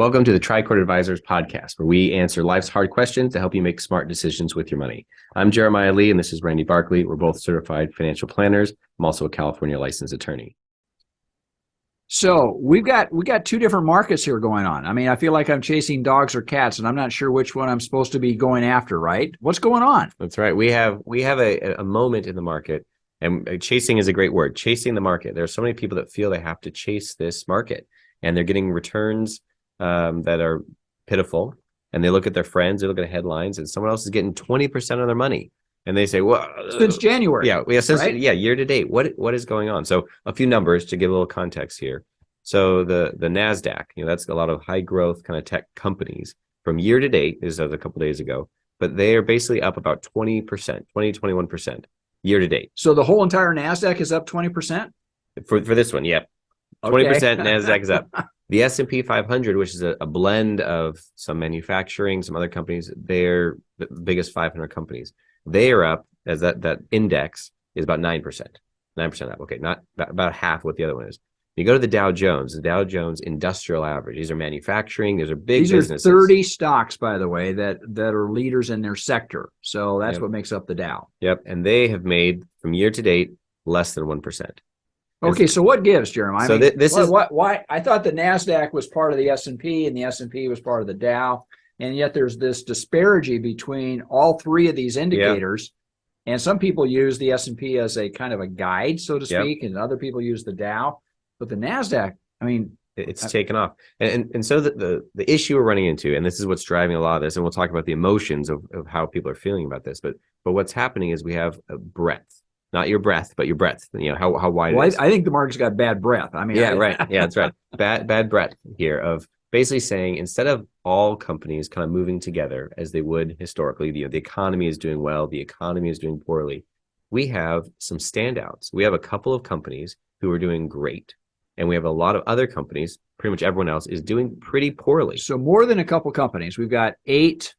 Welcome to the Tricord Advisors podcast, where we answer life's hard questions to help you make smart decisions with your money. I'm Jeremiah Lee, and this is Randy Barkley. We're both certified financial planners. I'm also a California licensed attorney. So we got two different markets here going on. I mean, I feel like I'm chasing dogs or cats, and I'm not sure which one I'm supposed to be going after, right? What's going on? That's right. We have a moment in the market, and chasing is a great word. Chasing the market. There are so many people that feel they have to chase this market, and they're getting returns that are pitiful. And they look at their friends, they look at headlines, and someone else is getting 20% of their money. And they say, well, since January. Year to date, what is going on? So a few numbers to give a little context here. So the NASDAQ, that's a lot of high growth kind of tech companies from year to date. This was a couple of days ago, but they are basically up about 20%, 21% year to date. So the whole entire NASDAQ is up 20%? For this one, yeah. 20% NASDAQ is up. The S&P 500, which is a blend of some manufacturing, some other companies, they're the biggest 500 companies. They are up, as that index is about 9%. 9% up. Okay, not about half what the other one is. You go to the Dow Jones Industrial Average. These are manufacturing. These are big businesses. These are 30 stocks, by the way, that are leaders in their sector. So that's what makes up the Dow. Yep, and they have made, from year to date, less than 1%. Okay, so what gives, Jeremiah? So this is why I thought the NASDAQ was part of the S&P and the S&P was part of the Dow. And yet there's this disparity between all three of these indicators. Yep. And some people use the S&P as a kind of a guide, so to speak, and other people use the Dow. But the NASDAQ, I mean, it's taken off. And so the issue we're running into, and this is what's driving a lot of this, and we'll talk about the emotions of how people are feeling about this, but what's happening is we have a breadth. Not your breath, but your breadth. How wide it is. I think the market's got bad breath. I mean, right. Yeah, that's right. Bad breadth here of basically saying, instead of all companies kind of moving together as they would historically, the economy is doing well, the economy is doing poorly, we have some standouts. We have a couple of companies who are doing great, and we have a lot of other companies, pretty much everyone else, is doing pretty poorly. So more than a couple companies, we've got 8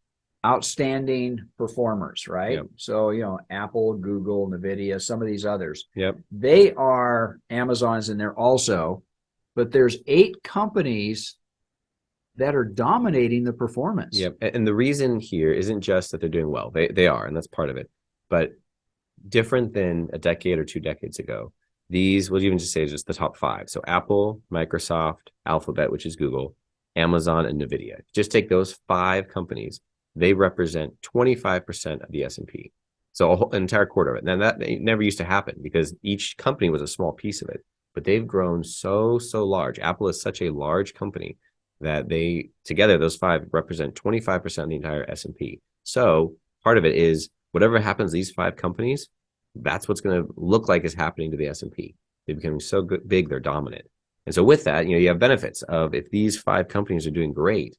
outstanding performers, right? Yep. So, Apple, Google, NVIDIA, some of these others. Yep. They are, Amazon's in there also, but there's 8 companies that are dominating the performance. Yep. And the reason here isn't just that they're doing well. They are, and that's part of it. But different than a decade or 2 decades ago, these, we'll even just say just the top 5. So Apple, Microsoft, Alphabet, which is Google, Amazon, and NVIDIA. Just take those 5 companies. They represent 25% of the S&P. So an entire quarter of it. Now that never used to happen because each company was a small piece of it, but they've grown so large. Apple is such a large company that they together, those 5 represent 25% of the entire S&P. So part of it is whatever happens to these 5 companies, that's what's going to look like is happening to the S&P. They're becoming so big, they're dominant. And so with that, you have benefits of if these 5 companies are doing great,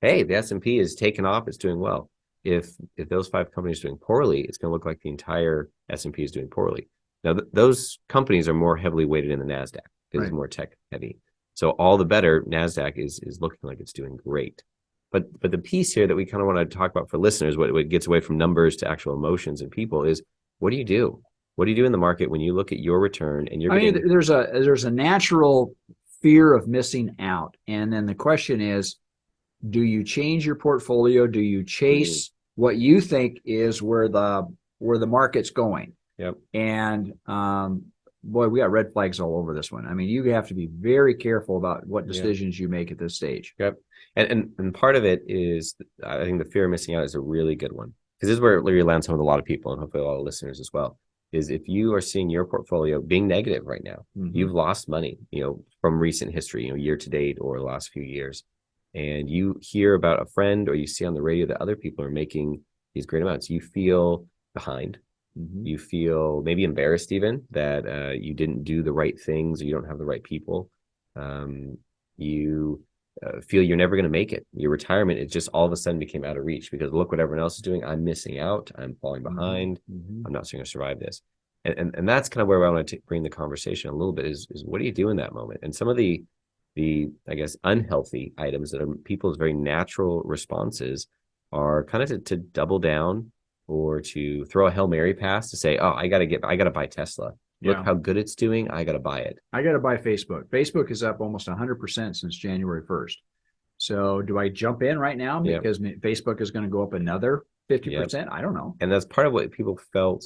hey, the S&P is taking off, it's doing well. If those 5 companies are doing poorly, it's going to look like the entire S&P is doing poorly. Now, those companies are more heavily weighted in the NASDAQ because it's more tech heavy. So all the better, NASDAQ is looking like it's doing great. But the piece here that we kind of want to talk about for listeners, what gets away from numbers to actual emotions and people is, what do you do? What do you do in the market when you look at your return and you're getting... there's a natural fear of missing out. And then the question is, do you change your portfolio? Do you chase what you think is where the market's going? Yep. And boy, we got red flags all over this one. I mean, you have to be very careful about what decisions you make at this stage. Yep. And part of it is, I think the fear of missing out is a really good one, because this is where it lands with a lot of people and hopefully a lot of listeners as well. Is if you are seeing your portfolio being negative right now, you've lost money, from recent history, year to date or the last few years. And you hear about a friend or you see on the radio that other people are making these great amounts, you feel behind. You feel maybe embarrassed even that you didn't do the right things or you don't have the right people. You feel you're never going to make it. Your retirement, it just all of a sudden became out of reach because look what everyone else is doing. I'm missing out. I'm falling behind. I'm not going to survive this. And that's kind of where I want to bring the conversation a little bit is what do you do in that moment? And some of the I guess unhealthy items that are people's very natural responses are kind of to double down or to throw a Hail Mary pass to say, oh, I got to buy Tesla. Look how good it's doing. I got to buy it. I got to buy Facebook. Facebook is up almost 100% since January 1st. So do I jump in right now Yep. because Facebook is going to go up another 50%? Yep. I don't know. And that's part of what people felt,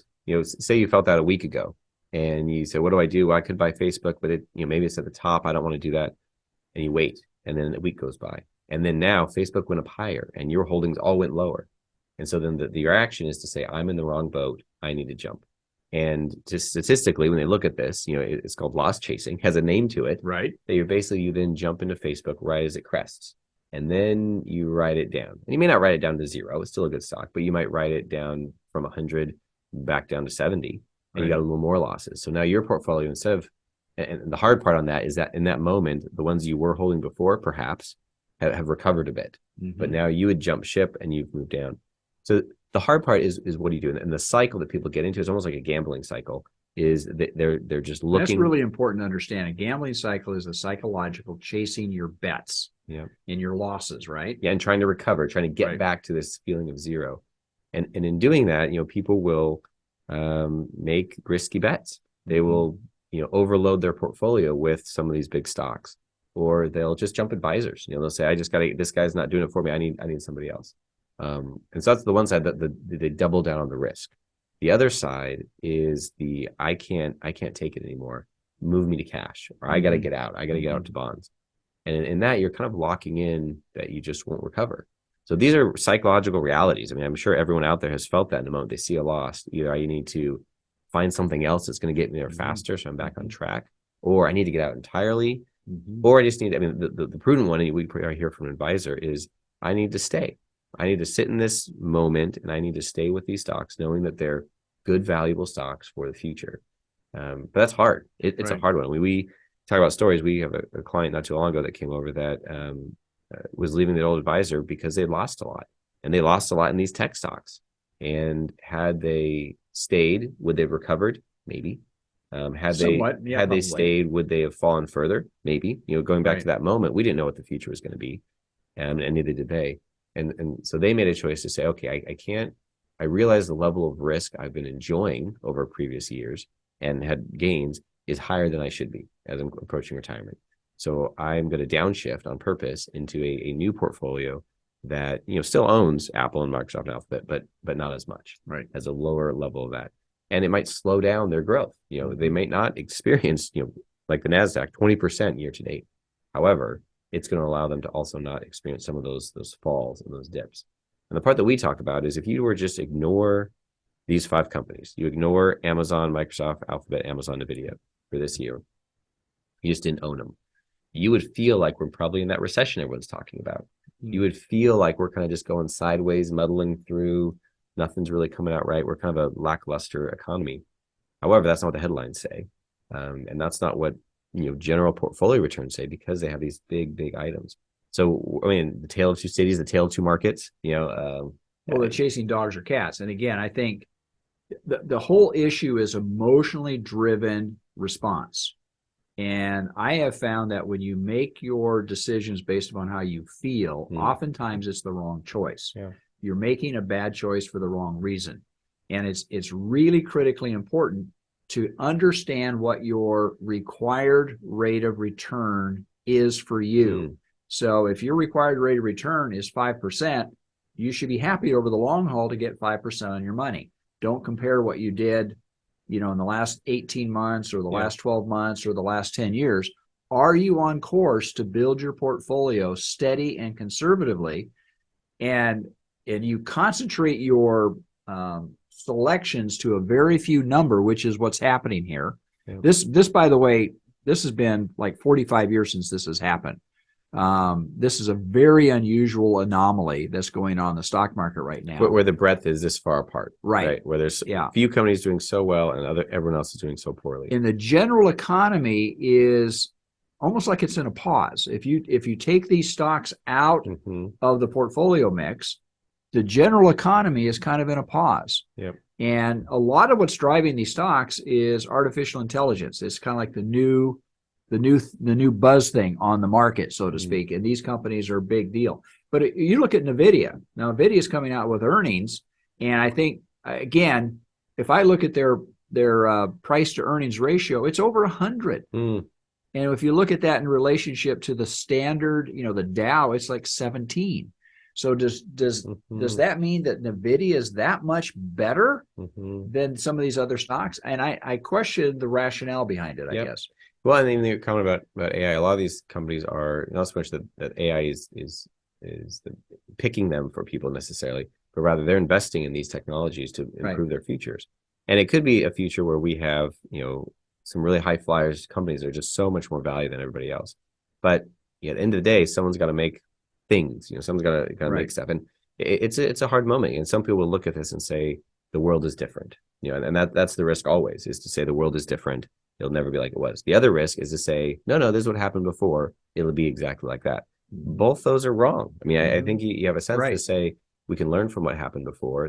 say you felt that a week ago and you said, what do I do? Well, I could buy Facebook, but maybe it's at the top. I don't want to do that. And you wait. And then a week goes by. And then now Facebook went up higher and your holdings all went lower. And so then your action is to say, I'm in the wrong boat. I need to jump. And just statistically, when they look at this, it's called loss chasing, has a name to it. Right. That you then jump into Facebook right as it crests. And then you write it down. And you may not write it down to 0. It's still a good stock, but you might write it down from 100 back down to 70. And you got a little more losses. So now your portfolio, and the hard part on that is that in that moment, the ones you were holding before perhaps have recovered a bit. Mm-hmm. But now you would jump ship and you've moved down. So the hard part is what do you do? And the cycle that people get into is almost like a gambling cycle. Is that they're just looking. That's really important to understand. A gambling cycle is a psychological chasing your bets, and your losses, right? Yeah, and trying to recover, trying to get back to this feeling of 0. And in doing that, people will make risky bets. They will overload their portfolio with some of these big stocks, or they'll just jump advisors. They'll say, this guy's not doing it for me. I need somebody else. And so that's the one side that they double down on the risk. The other side is I can't take it anymore. Move me to cash, or I got to get out. I got to get out to bonds. And in that, you're kind of locking in that you just won't recover. So these are psychological realities. I mean, I'm sure everyone out there has felt that in the moment they see a loss. Either I need to find something else that's going to get me there faster, so I'm back on track, or I need to get out entirely, or I just need. I mean, the prudent one, and we hear from an advisor, is I need to stay. I need to sit in this moment, and I need to stay with these stocks, knowing that they're good, valuable stocks for the future. But that's hard. It's a hard one. We talk about stories. We have a client not too long ago that came over that was leaving the old advisor because they lost a lot, and they lost a lot in these tech stocks. And had they stayed, would they have recovered? Maybe. Had they stayed, would they have fallen further? Maybe. Going back to that moment, we didn't know what the future was going to be, and neither did they. And so they made a choice to say, okay, I can't. I realize the level of risk I've been enjoying over previous years and had gains is higher than I should be as I'm approaching retirement. So I'm going to downshift on purpose into a new portfolio that still owns Apple and Microsoft and Alphabet, but not as much. Right. As a lower level of that. And it might slow down their growth. They might not experience, like the NASDAQ, 20% year to date. However, it's going to allow them to also not experience some of those falls and those dips. And the part that we talk about is if you were just ignore these 5 companies, you ignore Amazon, Microsoft, Alphabet, Amazon, NVIDIA for this year, you just didn't own them, you would feel like we're probably in that recession everyone's talking about. You would feel like we're kind of just going sideways, muddling through. Nothing's really coming out right. We're kind of a lackluster economy. However, that's not what the headlines say. And that's not what general portfolio returns say, because they have these big items. So, I mean, the tale of two cities, the tale of two markets, well, they're chasing dogs or cats. And again, I think the whole issue is emotionally driven response. And I have found that when you make your decisions based upon how you feel, oftentimes it's the wrong choice. Yeah. You're making a bad choice for the wrong reason. And it's really critically important to understand what your required rate of return is for you. So if your required rate of return is 5%, you should be happy over the long haul to get 5% on your money. Don't compare what you did, in the last 18 months or the last 12 months or the last 10 years. Are you on course to build your portfolio steady and conservatively? And you concentrate your selections to a very few number, which is what's happening here. Yeah. This, by the way, this has been like 45 years since this has happened. This is a very unusual anomaly that's going on in the stock market right now. Where the breadth is this far apart. Right. Where there's a few companies doing so well and everyone else is doing so poorly. And the general economy is almost like it's in a pause. If you take these stocks out of the portfolio mix, the general economy is kind of in a pause. Yep. And a lot of what's driving these stocks is artificial intelligence. It's kind of like the new buzz thing on the market, so to speak. And these companies are a big deal. But you look at NVIDIA. Now, NVIDIA is coming out with earnings. And I think, again, if I look at their price to earnings ratio, it's over 100. And if you look at that in relationship to the standard, the Dow, it's like 17. So does that mean that NVIDIA is that much better than some of these other stocks? And I question the rationale behind it, I guess. Well, and then the comment about AI, a lot of these companies are not so much that AI is picking them for people necessarily, but rather they're investing in these technologies to improve their futures. And it could be a future where we have, some really high flyers companies that are just so much more value than everybody else. But at the end of the day, someone's got to make things, someone's got to make stuff. And it's a hard moment. And some people will look at this and say, the world is different, and that's the risk always, is to say the world is different. It'll never be like it was. The other risk is to say, no, this is what happened before. It'll be exactly like that. Both those are wrong. I mean, I think you have a sense to say we can learn from what happened before.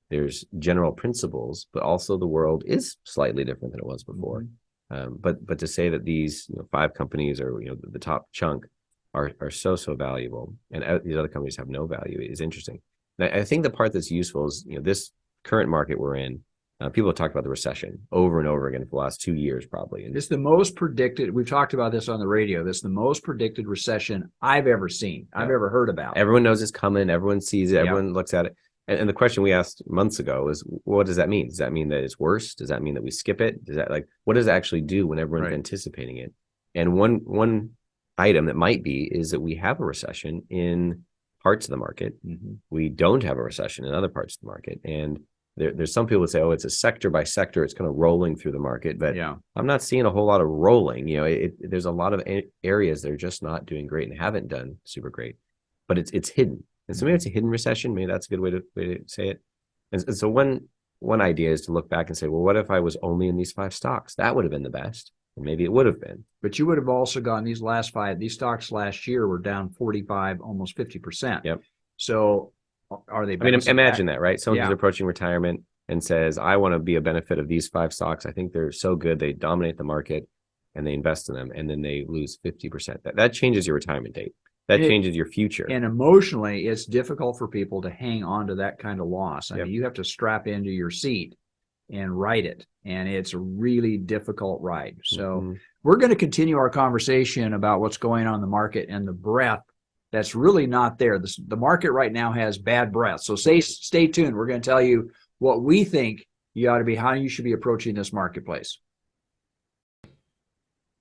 There's general principles, but also the world is slightly different than it was before. But to say that these 5 companies or the top chunk are so valuable, and these other companies have no value, is interesting. And I think the part that's useful is this current market we're in. People have talked about the recession over and over again for the last 2 years, probably. And it's the most predicted. We've talked about this on the radio. This is the most predicted recession I've ever seen. I've ever heard about. Everyone knows it's coming. Everyone sees it. Everyone looks at it. And the question we asked months ago is, what does that mean? Does that mean that it's worse? Does that mean that we skip it? Does that what does it actually do when everyone's anticipating it? And one item that might be is that we have a recession in parts of the market. We don't have a recession in other parts of the market. And there's some people that say, it's a sector by sector, it's kind of rolling through the market. But I'm not seeing a whole lot of rolling. There's a lot of areas that are just not doing great and haven't done super great, but it's hidden. And so maybe it's a hidden recession. Maybe that's a good way to say it. And so one idea is to look back and say, well, what if I was only in these 5 stocks? That would have been the best. And maybe it would have been. But you would have also gotten these stocks last year were down 45, almost 50%. Yep. So are they? I mean, imagine that, right? Someone who's approaching retirement and says, I want to be a benefit of these 5 stocks. I think they're so good. They dominate the market and they invest in them. And then they lose 50%. That changes your retirement date. That changes your future. And emotionally, it's difficult for people to hang on to that kind of loss. I mean, you have to strap into your seat and ride it. And it's a really difficult ride. So we're going to continue our conversation about what's going on in the market and the breadth that's really not there. The market right now has bad breath. So stay tuned. We're going to tell you what we think how you should be approaching this marketplace.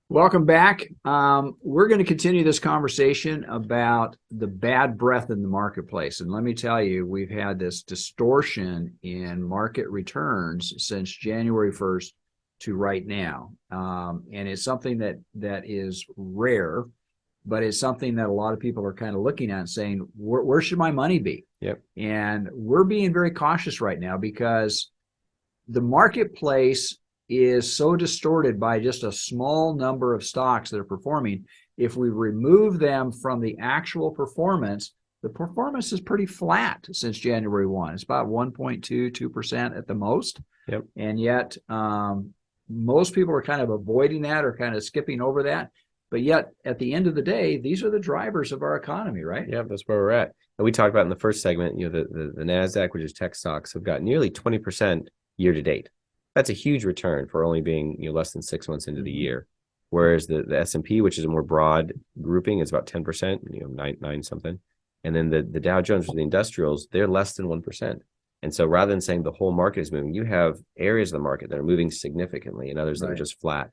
Welcome back. We're going to continue this conversation about the bad breath in the marketplace. And let me tell you, we've had this distortion in market returns since January 1st to right now. And it's something that is rare, but it's something that a lot of people are kind of looking at and saying, where should my money be? Yep. And we're being very cautious right now because the marketplace is so distorted by just a small number of stocks that are performing. If we remove them from the actual performance, the performance is pretty flat since January 1. It's about 1.22% at the most. Yep. And yet most people are kind of avoiding that or kind of skipping over that. But yet at the end of the day, these are the drivers of our economy, right? Yeah, that's where we're at. And we talked about in the first segment, the NASDAQ, which is tech stocks, have got nearly 20% year to date. That's a huge return for only being less than 6 months into the year. Whereas the S&P, which is a more broad grouping, is about 10%, nine something. And then the Dow Jones, or the industrials, they're less than 1%. And so rather than saying the whole market is moving, you have areas of the market that are moving significantly and others that are just flat.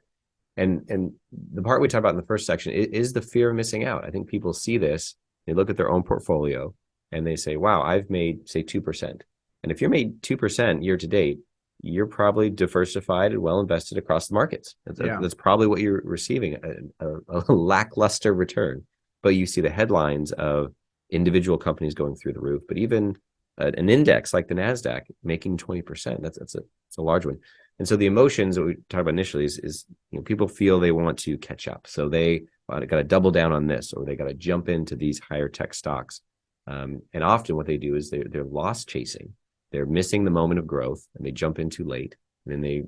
And the part we talked about in the first section is the fear of missing out. I think people see this, they look at their own portfolio and they say, wow, I've made, say, 2%. And if you're made 2% year to date, you're probably diversified and well invested across the markets. That's probably what you're receiving, a lackluster return. But you see the headlines of individual companies going through the roof, but even an index like the NASDAQ making 20%. That's a large one. And so the emotions that we talked about initially is people feel they want to catch up. So they got to double down on this, or they got to jump into these higher tech stocks. And often what they do is they're loss chasing. They're missing the moment of growth and they jump in too late, and then they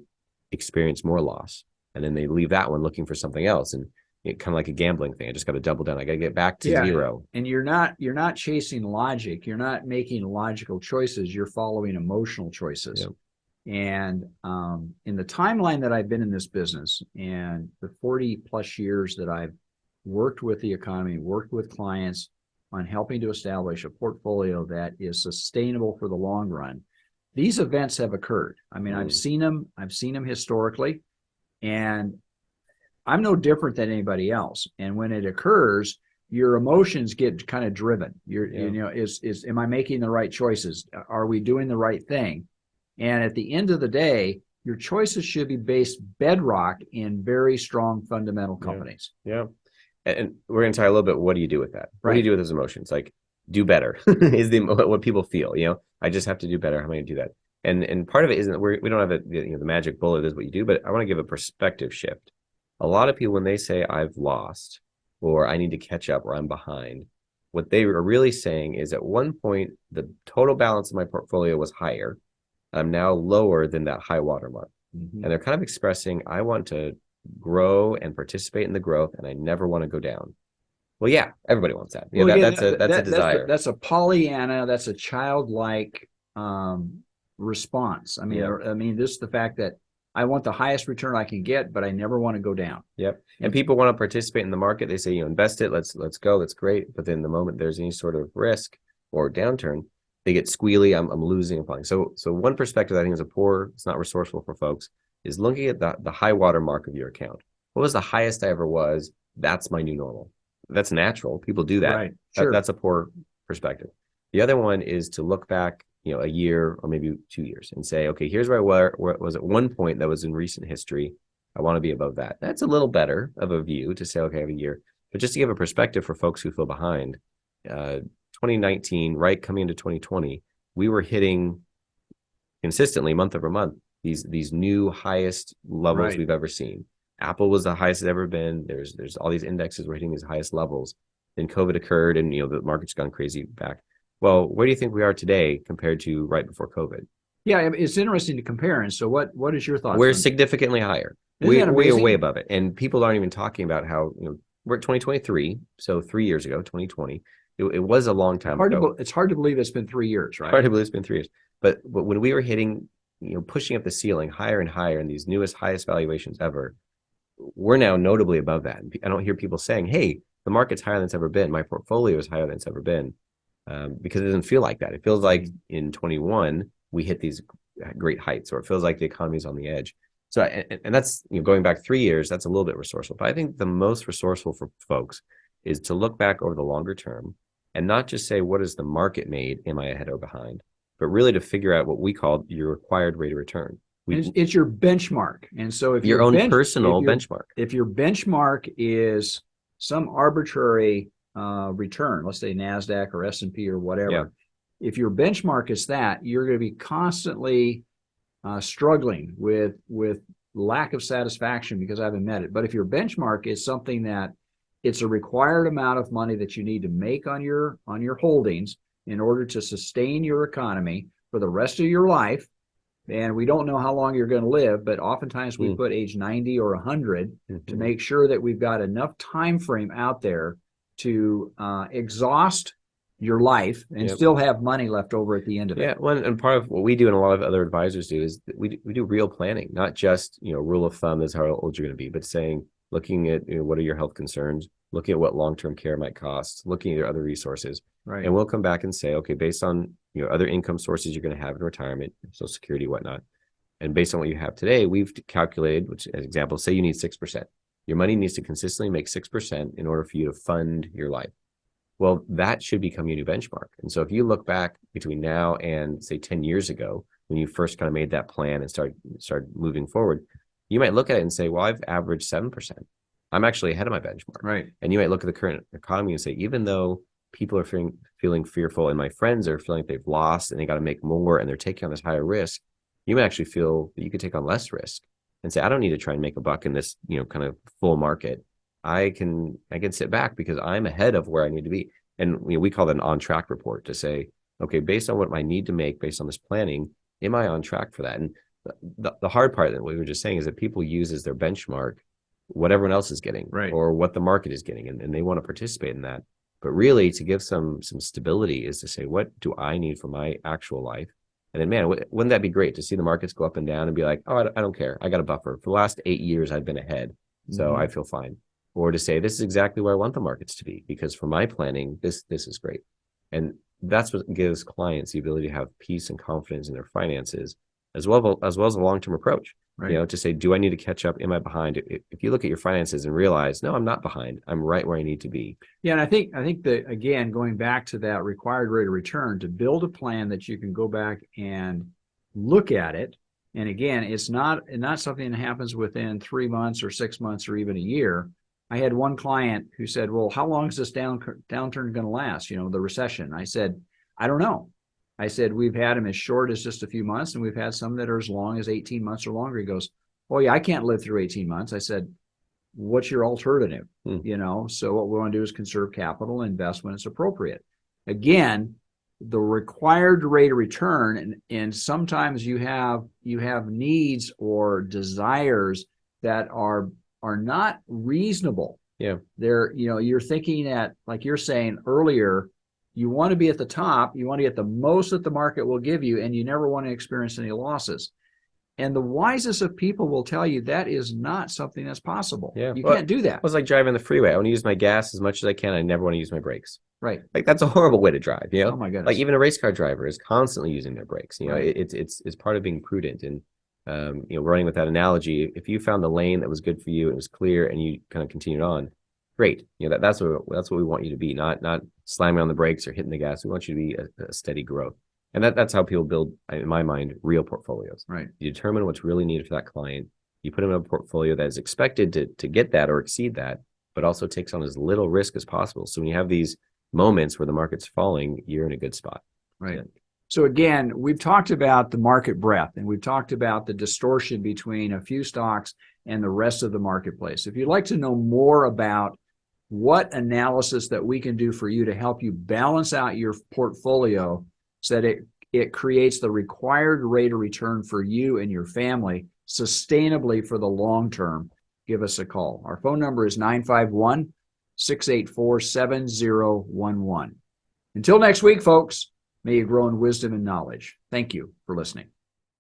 experience more loss, and then they leave that one looking for something else. And kind of like a gambling thing. I just got to double down. I got to get back to zero. And you're not chasing logic. You're not making logical choices. You're following emotional choices. And in the timeline that I've been in this business and the 40 plus years that I've worked with the economy, worked with clients on helping to establish a portfolio that is sustainable for the long run, these events have occurred. I mean, I've seen them historically, and I'm no different than anybody else. And when it occurs, your emotions get kind of driven. You know, am I making the right choices? Are we doing the right thing? And at the end of the day, your choices should be based bedrock in very strong fundamental companies. Yeah. And we're going to talk a little bit. What do you do with that? What do you do with those emotions? Like, do better is what people feel. You know, I just have to do better. How am I going to do that? And part of it isn't that we don't have the magic bullet is what you do, but I want to give a perspective shift. A lot of people, when they say I've lost or I need to catch up or I'm behind, what they are really saying is at one point the total balance of my portfolio was higher. I'm now lower than that high water mark. And they're kind of expressing, I want to grow and participate in the growth, and I never want to go down. Well, yeah, everybody wants that. Yeah, well, that's a desire. That's a Pollyanna. That's a childlike response. I mean, this is the fact that I want the highest return I can get, but I never want to go down. Yep. And people want to participate in the market. They say, you know, invest it. Let's go. That's great. But then the moment there's any sort of risk or downturn, they get squealy. I'm losing. I'm falling. So one perspective I think is it's not resourceful for folks, is looking at the high water mark of your account. What was the highest I ever was? That's my new normal. That's natural. People do that. Right. Sure. That's a poor perspective. The other one is to look back, you know, a year or maybe 2 years and say, okay, here's where it was at one point that was in recent history. I want to be above that. That's a little better of a view to say, okay, I have a year. But just to give a perspective for folks who feel behind, 2019, right, coming into 2020, we were hitting consistently month over month these new highest levels we've ever seen. Apple was the highest it's ever been. There's all these indexes were hitting these highest levels. Then COVID occurred, and you know the market's gone crazy back. Well, where do you think we are today compared to right before COVID? Yeah, it's interesting to compare. And so, what is your thoughts? We're significantly higher. We are way above it, and people aren't even talking about how, you know, we're at 2023, so 3 years ago, 2020. It was a long time ago. It's hard to believe it's been 3 years, right? Hard to believe it's been 3 years. But when we were hitting, you know, pushing up the ceiling higher and higher in these newest, highest valuations ever, we're now notably above that. And I don't hear people saying, hey, the market's higher than it's ever been. My portfolio is higher than it's ever been, because it doesn't feel like that. It feels like in 21, we hit these great heights, or it feels like the economy's on the edge. So, and that's, you know, going back 3 years, that's a little bit resourceful. But I think the most resourceful for folks is to look back over the longer term and not just say, what is the market made? Am I ahead or behind? But really to figure out what we call your required rate of return. It's your benchmark. And so if your own personal benchmark, if your benchmark is some arbitrary return, let's say NASDAQ or S&P or whatever, if your benchmark is that, you're going to be constantly struggling with lack of satisfaction because I haven't met it. But if your benchmark is something that it's a required amount of money that you need to make on your holdings in order to sustain your economy for the rest of your life, and we don't know how long you're going to live, but oftentimes we put age 90 or 100 to make sure that we've got enough time frame out there to exhaust your life and still have money left over at the end of it. Yeah, well, and part of what we do and a lot of other advisors do is that we do real planning, not just, you know, rule of thumb is how old you're going to be, but saying, looking at, you know, what are your health concerns, looking at what long-term care might cost, looking at your other resources. Right. And we'll come back and say, okay, based on, you know, other income sources you're going to have in retirement, Social Security, whatnot, and based on what you have today, we've calculated, which as example, say you need 6%. Your money needs to consistently make 6% in order for you to fund your life. Well, that should become your new benchmark. And so if you look back between now and say 10 years ago, when you first kind of made that plan and started moving forward, you might look at it and say, well, I've averaged 7%. I'm actually ahead of my benchmark. Right. And you might look at the current economy and say, even though people are feeling fearful and my friends are feeling like they've lost and they got to make more and they're taking on this higher risk, you might actually feel that you could take on less risk and say, I don't need to try and make a buck in this, you know, kind of full market. I can sit back because I'm ahead of where I need to be. And you know, we call that an on-track report to say, okay, based on what I need to make, based on this planning, am I on track for that? And the hard part that we were just saying is that people use as their benchmark what everyone else is getting, right, or what the market is getting, and they want to participate in that. But really, to give some stability is to say, what do I need for my actual life? And then, man, wouldn't that be great to see the markets go up and down and be like, oh, I don't care. I got a buffer. For the last 8 years, I've been ahead. So I feel fine. Or to say, this is exactly where I want the markets to be, because for my planning, this is great. And that's what gives clients the ability to have peace and confidence in their finances, as well as a long-term approach. Right. You know, to say, do I need to catch up? Am I behind? If you look at your finances and realize, no, I'm not behind. I'm right where I need to be. Yeah, and I think that, again, going back to that required rate of return, to build a plan that you can go back and look at it. And again, it's not something that happens within 3 months or 6 months or even a year. I had one client who said, well, how long is this downturn going to last? You know, the recession. I said, I don't know. I said, we've had them as short as just a few months, and we've had some that are as long as 18 months or longer. He goes, oh yeah, I can't live through 18 months. I said, what's your alternative? You know, so what we want to do is conserve capital and invest when it's appropriate. Again, the required rate of return, and sometimes you have needs or desires that are not reasonable. Yeah. They're, you know, you're thinking at, like you're saying earlier, you want to be at the top, you want to get the most that the market will give you, and you never want to experience any losses. And the wisest of people will tell you that is not something that's possible. Yeah. You can't do that. It's like driving the freeway. I want to use my gas as much as I can. I never want to use my brakes. Right. Like, that's a horrible way to drive, you know? Oh my goodness. Like, even a race car driver is constantly using their brakes. You know, Right. it's part of being prudent. And you know, running with that analogy, if you found the lane that was good for you, it was clear, and you kind of continued on, great. You know, that's what we want you to be, not slamming on the brakes or hitting the gas. We want you to be a steady growth. And that's how people build, in my mind, real portfolios. Right. You determine what's really needed for that client. You put them in a portfolio that is expected to get that or exceed that, but also takes on as little risk as possible. So when you have these moments where the market's falling, you're in a good spot. Right. So again, we've talked about the market breadth, and we've talked about the distortion between a few stocks and the rest of the marketplace. If you'd like to know more about what analysis that we can do for you to help you balance out your portfolio so that it creates the required rate of return for you and your family sustainably for the long term, give us a call. Our phone number is 951-684-7011. Until next week, folks, may you grow in wisdom and knowledge. Thank you for listening.